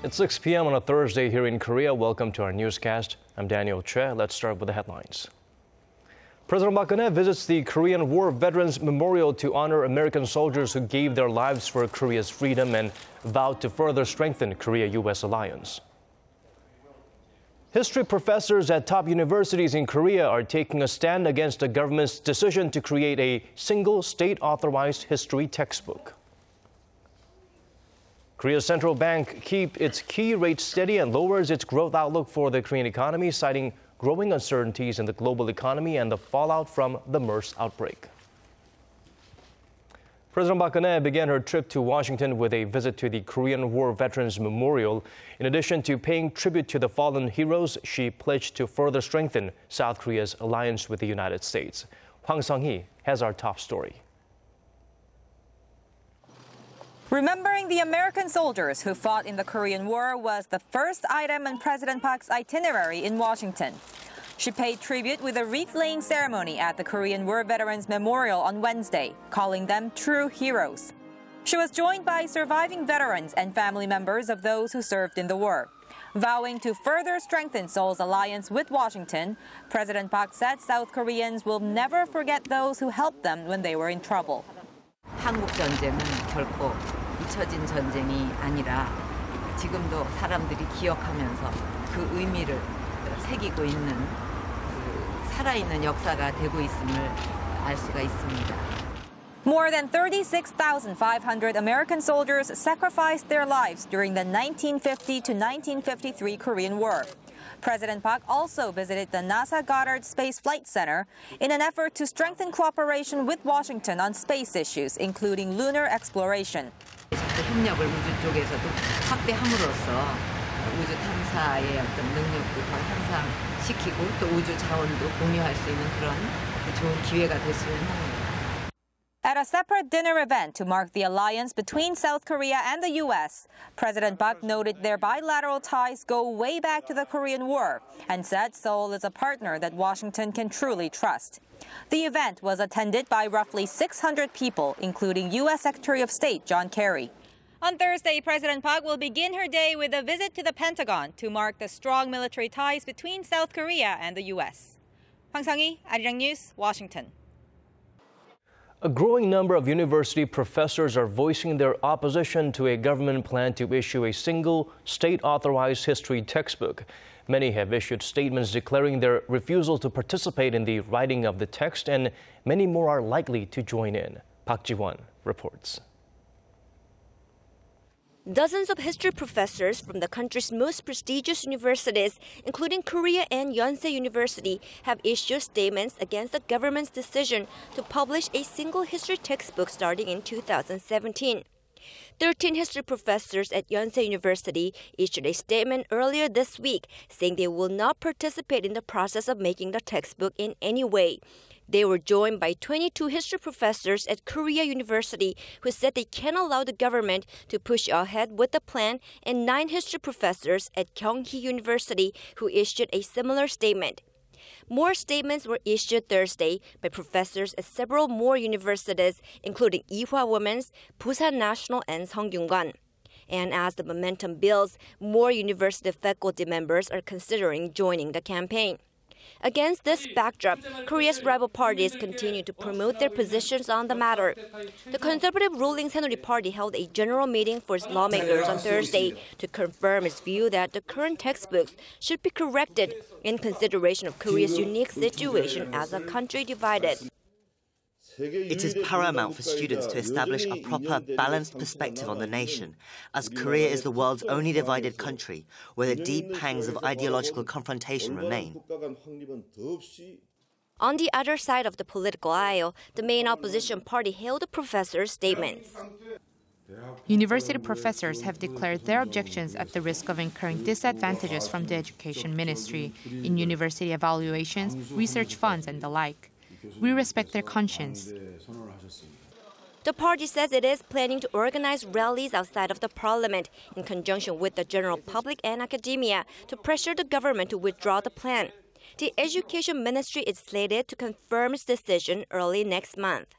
It's 6 p.m. on a Thursday here in Korea. Welcome to our newscast. I'm Daniel Che. Let's start with the headlines. President Park Geun-hye visits the Korean War Veterans Memorial to honor American soldiers who gave their lives for Korea's freedom and vowed to further strengthen Korea-U.S. alliance. History professors at top universities in Korea are taking a stand against the government's decision to create a single state-authorized history textbook. Korea's central bank keeps its key rate steady and lowers its growth outlook for the Korean economy, citing growing uncertainties in the global economy and the fallout from the MERS outbreak. President Park Geun-hye began her trip to Washington with a visit to the Korean War Veterans Memorial. In addition to paying tribute to the fallen heroes, she pledged to further strengthen South Korea's alliance with the United States. Hwang Sung-hee has our top story. Remembering the American soldiers who fought in the Korean War was the first item on President Park's itinerary in Washington. She paid tribute with a wreath-laying ceremony at the Korean War Veterans Memorial on Wednesday, calling them true heroes. She was joined by surviving veterans and family members of those who served in the war. Vowing to further strengthen Seoul's alliance with Washington, President Park said South Koreans will never forget those who helped them when they were in trouble. 한국 전쟁은 결코 잊혀진 전쟁이 아니라 지금도 사람들이 기억하면서 그 의미를 새기고 있는 살아있는 역사가 되고 있음을 알 수가 있습니다. More than 36,500 American soldiers sacrificed their lives during the 1950 to 1953 Korean War. President Park also visited the NASA Goddard Space Flight Center in an effort to strengthen cooperation with Washington on space issues, including lunar exploration. 협력을 우주 쪽에서도 확대함으로써 우주 탐사의 어떤 능력도 더 향상시키고 또 우주 자원도 공유할 수 있는 그런 좋은 기회가 됐으면 합니다. At a separate dinner event to mark the alliance between South Korea and the U.S., President Park noted their bilateral ties go way back to the Korean War and said Seoul is a partner that Washington can truly trust. The event was attended by roughly 600 people, including U.S. Secretary of State John Kerry. On Thursday, President Park will begin her day with a visit to the Pentagon to mark the strong military ties between South Korea and the U.S. Hwang Sung-hee, Arirang News, Washington. A growing number of university professors are voicing their opposition to a government plan to issue a single state-authorized history textbook. Many have issued statements declaring their refusal to participate in the writing of the text, and many more are likely to join in. Park Ji-won reports. Dozens of history professors from the country's most prestigious universities, including Korea and Yonsei University, have issued statements against the government's decision to publish a single history textbook starting in 2017. 13 history professors at Yonsei University issued a statement earlier this week saying they will not participate in the process of making the textbook in any way. They were joined by 22 history professors at Korea-U who said they can't allow the government to push ahead with the plan, and 9 history professors at Kyunghee University who issued a similar statement. More statements were issued Thursday by professors at several more universities, including Ewha Women's, Busan National, and Seongyungan. And as the momentum builds, more university faculty members are considering joining the campaign. Against this backdrop, Korea's rival parties continue to promote their positions on the matter. The conservative ruling Saenuri Party held a general meeting for its lawmakers on Thursday to confirm its view that the current textbooks should be corrected in consideration of Korea's unique situation as a country divided. It is paramount for students to establish a proper, balanced perspective on the nation, as Korea is the world's only divided country, where the deep pangs of ideological confrontation remain. On the other side of the political aisle, the main opposition party hailed the professors' statements. University professors have declared their objections at the risk of incurring disadvantages from the Education Ministry in university evaluations, research funds, and the like. We respect their conscience. The party says it is planning to organize rallies outside of the parliament in conjunction with the general public and academia to pressure the government to withdraw the plan. The Education Ministry is slated to confirm its decision early next month.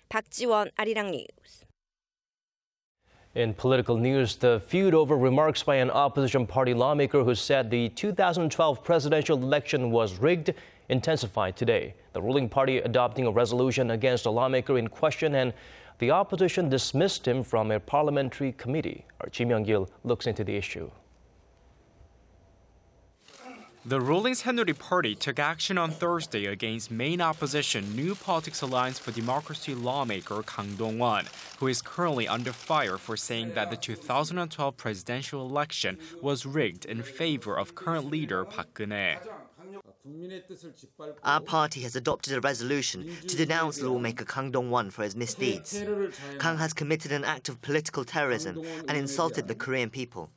Park Ji-won, Arirang News. In political news, the feud over remarks by an opposition party lawmaker who said the 2012 presidential election was rigged intensified today. The ruling party adopting a resolution against a lawmaker in question, and the opposition dismissed him from a parliamentary committee. Our Ji Myung-gil looks into the issue. The ruling Saenuri party took action on Thursday against main opposition New Politics Alliance for Democracy lawmaker Kang Dong-won, who is currently under fire for saying that the 2012 presidential election was rigged in favor of current leader Park Geun-hye. Our party has adopted a resolution to denounce lawmaker Kang Dong-won for his misdeeds. Kang has committed an act of political terrorism and insulted the Korean people.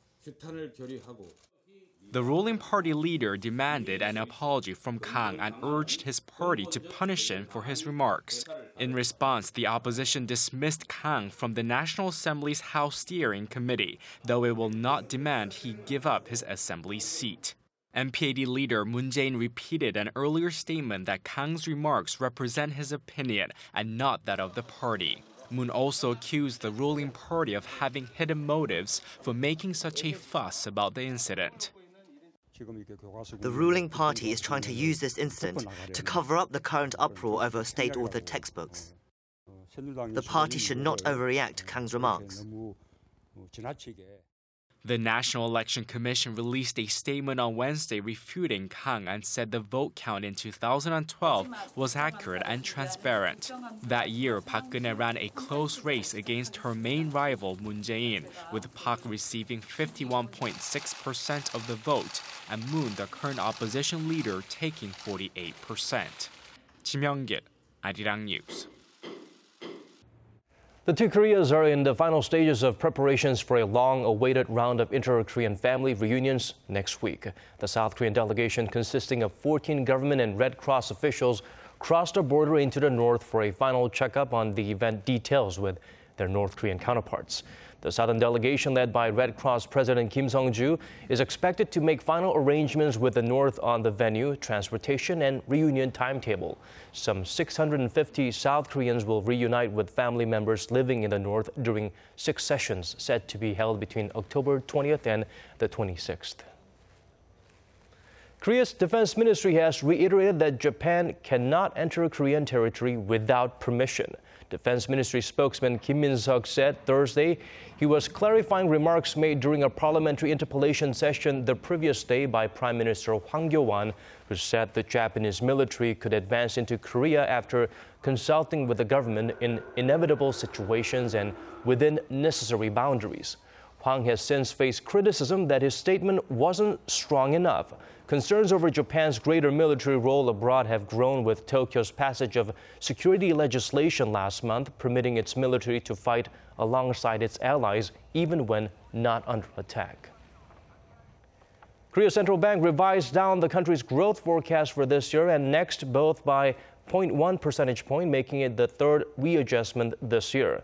The ruling party leader demanded an apology from Kang and urged his party to punish him for his remarks. In response, the opposition dismissed Kang from the National Assembly's House Steering Committee, though it will not demand he give up his assembly seat. MPAD leader Moon Jae-in repeated an earlier statement that Kang's remarks represent his opinion and not that of the party. Moon also accused the ruling party of having hidden motives for making such a fuss about the incident. The ruling party is trying to use this incident to cover up the current uproar over state-authored textbooks. The party should not overreact to Kang's remarks. The National Election Commission released a statement on Wednesday refuting Kang and said the vote count in 2012 was accurate and transparent. That year, Park Geun-hye ran a close race against her main rival Moon Jae-in, with Park receiving 51.6% of the vote and Moon, the current opposition leader, taking 48%. Ji Myung-gil, Arirang News. The two Koreas are in the final stages of preparations for a long-awaited round of inter-Korean family reunions next week. The South Korean delegation, consisting of 14 government and Red Cross officials, crossed the border into the north for a final checkup on the event details with their North Korean counterparts. The southern delegation, led by Red Cross President Kim Sung-ju, is expected to make final arrangements with the North on the venue, transportation, and reunion timetable. Some 650 South Koreans will reunite with family members living in the North during 6 sessions set to be held between October 20th and the 26th. Korea's defense ministry has reiterated that Japan cannot enter Korean territory without permission. Defense Ministry spokesman Kim Min-seok said Thursday he was clarifying remarks made during a parliamentary interpellation session the previous day by Prime Minister Hwang Sung-hee, who said the Japanese military could advance into Korea after consulting with the government in inevitable situations and within necessary boundaries. Hwang has since faced criticism that his statement wasn't strong enough. Concerns over Japan's greater military role abroad have grown with Tokyo's passage of security legislation last month, permitting its military to fight alongside its allies even when not under attack. Korea's central bank revised down the country's growth forecast for this year and next, both by 0.1 percentage point, making it the third readjustment this year.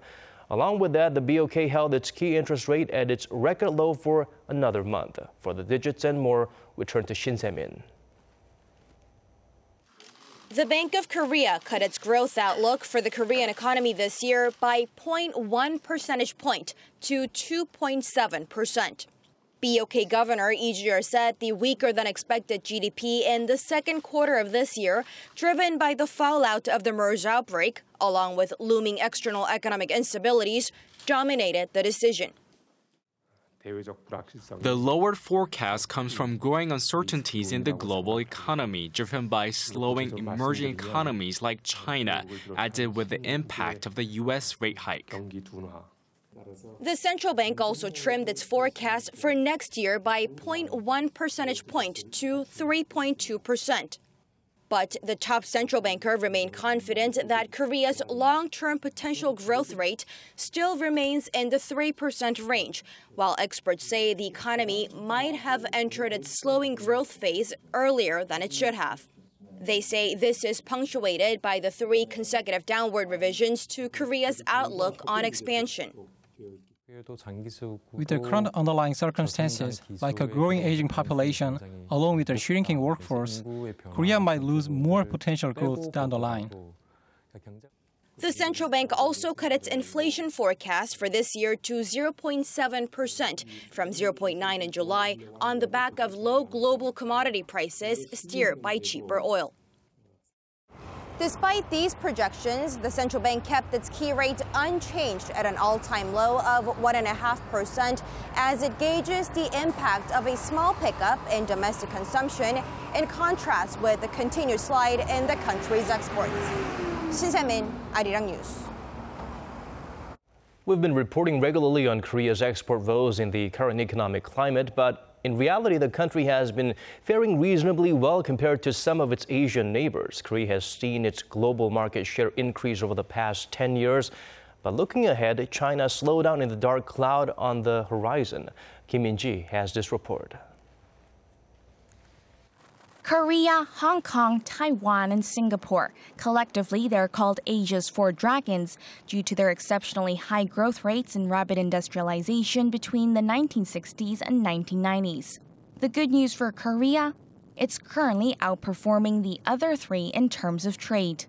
Along with that, the BOK held its key interest rate at its record low for another month. For the digits and more, we turn to Shin Se-min. The Bank of Korea cut its growth outlook for the Korean economy this year by 0.1 percentage point to 2.7%. BOK Governor Lee Ju-yeol said the weaker-than-expected GDP in the second quarter of this year, driven by the fallout of the MERS outbreak, along with looming external economic instabilities, dominated the decision. The lowered forecast comes from growing uncertainties in the global economy, driven by slowing emerging economies like China, added with the impact of the U.S. rate hike. The central bank also trimmed its forecast for next year by 0.1 percentage point to 3.2%. But the top central banker remained confident that Korea's long-term potential growth rate still remains in the 3% range, while experts say the economy might have entered its slowing growth phase earlier than it should have. They say this is punctuated by the 3 consecutive downward revisions to Korea's outlook on expansion. With the current underlying circumstances, like a growing aging population, along with a shrinking workforce, Korea might lose more potential growth down the line. The central bank also cut its inflation forecast for this year to 0.7% from 0.9% in July on the back of low global commodity prices steered by cheaper oil. Despite these projections, the central bank kept its key rate unchanged at an all-time low of 1.5% as it gauges the impact of a small pickup in domestic consumption in contrast with the continued slide in the country's exports. Shin Se-min, Arirang News. We've been reporting regularly on Korea's export woes in the current economic climate, but in reality, the country has been faring reasonably well compared to some of its Asian neighbors. Korea has seen its global market share increase over the past 10 years. But looking ahead, China's slowdown in the dark cloud on the horizon. Kim Min-ji has this report. Korea, Hong Kong, Taiwan, and Singapore. Collectively, they're called Asia's four dragons due to their exceptionally high growth rates and rapid industrialization between the 1960s and 1990s. The good news for Korea? It's currently outperforming the other three in terms of trade.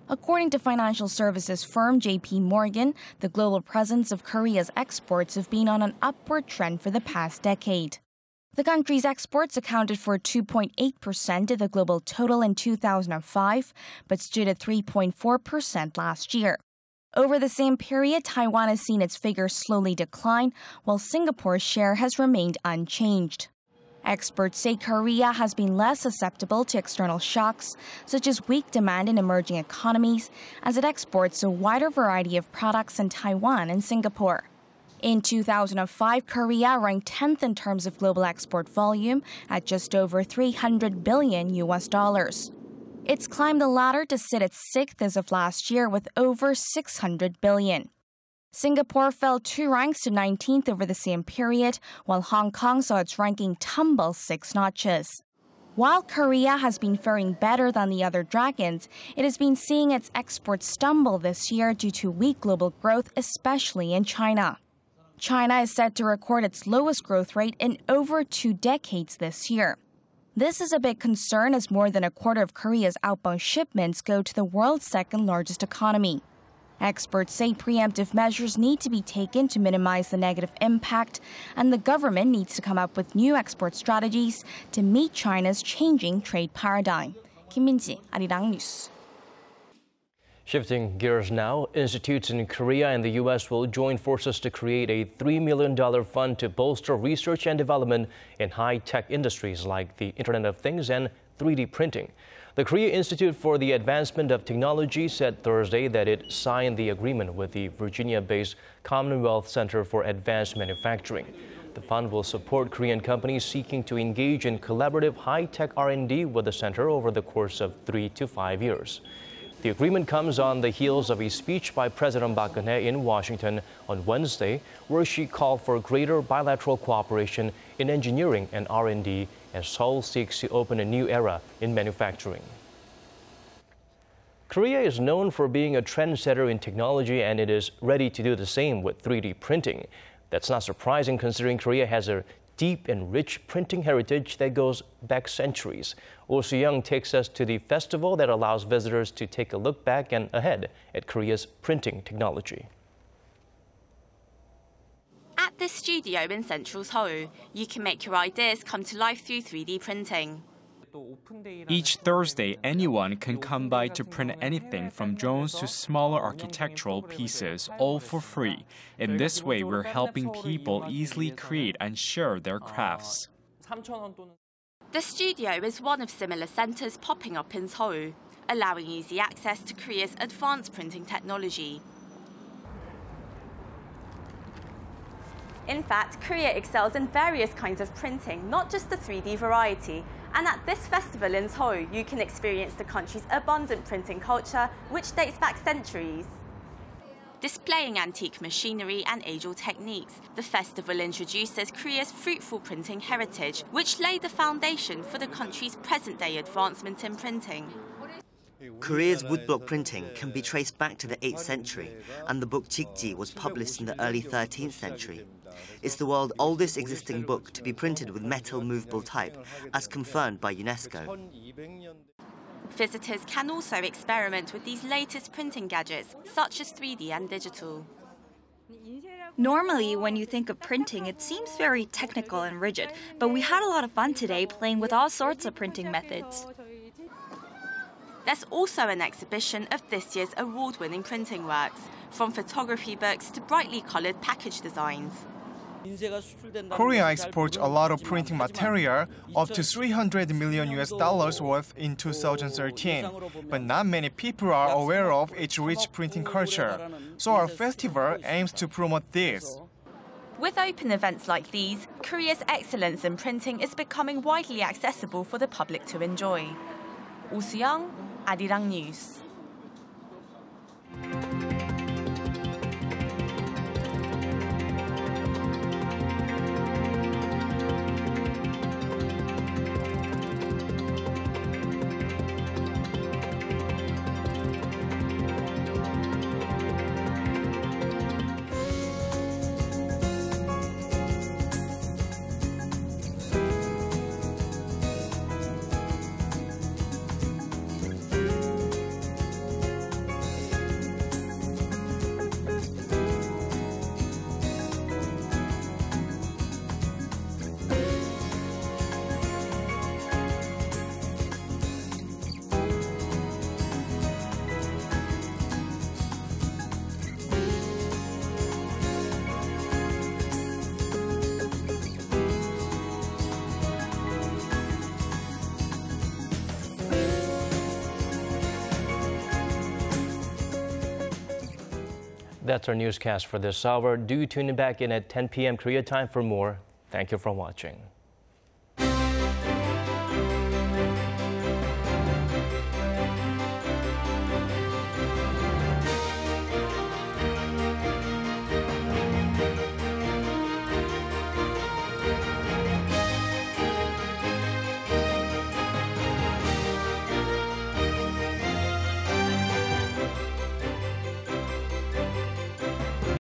According to financial services firm J.P. Morgan, the global presence of Korea's exports have been on an upward trend for the past decade. The country's exports accounted for 2.8% of the global total in 2005, but stood at 3.4% last year. Over the same period, Taiwan has seen its figure slowly decline, while Singapore's share has remained unchanged. Experts say Korea has been less susceptible to external shocks, such as weak demand in emerging economies, as it exports a wider variety of products than Taiwan and Singapore. In 2005, Korea ranked 10th in terms of global export volume at just over $300 billion. It's climbed the ladder to sit at 6th as of last year with over $600 billion. Singapore fell 2 ranks to 19th over the same period, while Hong Kong saw its ranking tumble 6 notches. While Korea has been faring better than the other dragons, it has been seeing its exports stumble this year due to weak global growth, especially in China. China is set to record its lowest growth rate in over 2 decades this year. This is a big concern as more than a quarter of Korea's outbound shipments go to the world's second largest economy. Experts say preemptive measures need to be taken to minimize the negative impact, and the government needs to come up with new export strategies to meet China's changing trade paradigm. Kim Min-ji, Arirang News. Shifting gears now, institutes in Korea and the U.S. will join forces to create a $3 million fund to bolster research and development in high-tech industries like the Internet of Things and 3D printing. The Korea Institute for the Advancement of Technology said Thursday that it signed the agreement with the Virginia-based Commonwealth Center for Advanced Manufacturing. The fund will support Korean companies seeking to engage in collaborative high-tech R&D with the center over the course of 3 to 5 years. The agreement comes on the heels of a speech by President Park Geun-hye in Washington on Wednesday, where she called for greater bilateral cooperation in engineering and R&D as Seoul seeks to open a new era in manufacturing. Korea is known for being a trendsetter in technology, and it is ready to do the same with 3D printing. That's not surprising considering Korea has a deep and rich printing heritage that goes back centuries. Oh Soo-young takes us to the festival that allows visitors to take a look back and ahead at Korea's printing technology. At this studio in central Seoul, you can make your ideas come to life through 3D printing. Each Thursday, anyone can come by to print anything from drones to smaller architectural pieces, all for free. In this way, we're helping people easily create and share their crafts. The studio is one of similar centres popping up in Seoul, allowing easy access to Korea's advanced printing technology. In fact, Korea excels in various kinds of printing, not just the 3D variety. And at this festival in Seoul, you can experience the country's abundant printing culture, which dates back centuries. Displaying antique machinery and age-old techniques, the festival introduces Korea's fruitful printing heritage, which laid the foundation for the country's present-day advancement in printing. Korea's woodblock printing can be traced back to the 8th century, and the book Jikji was published in the early 13th century. It's the world's oldest existing book to be printed with metal movable type, as confirmed by UNESCO. Visitors can also experiment with these latest printing gadgets, such as 3D and digital. Normally, when you think of printing, it seems very technical and rigid, but we had a lot of fun today playing with all sorts of printing methods. There's also an exhibition of this year's award-winning printing works, from photography books to brightly coloured package designs. Korea exports a lot of printing material, up to $300 million worth in 2013. But not many people are aware of its rich printing culture. So our festival aims to promote this. With open events like these, Korea's excellence in printing is becoming widely accessible for the public to enjoy. Oh Soo-young, Arirang News. That's our newscast for this hour. Do tune in back in at 10 p.m. Korea time for more. Thank you for watching.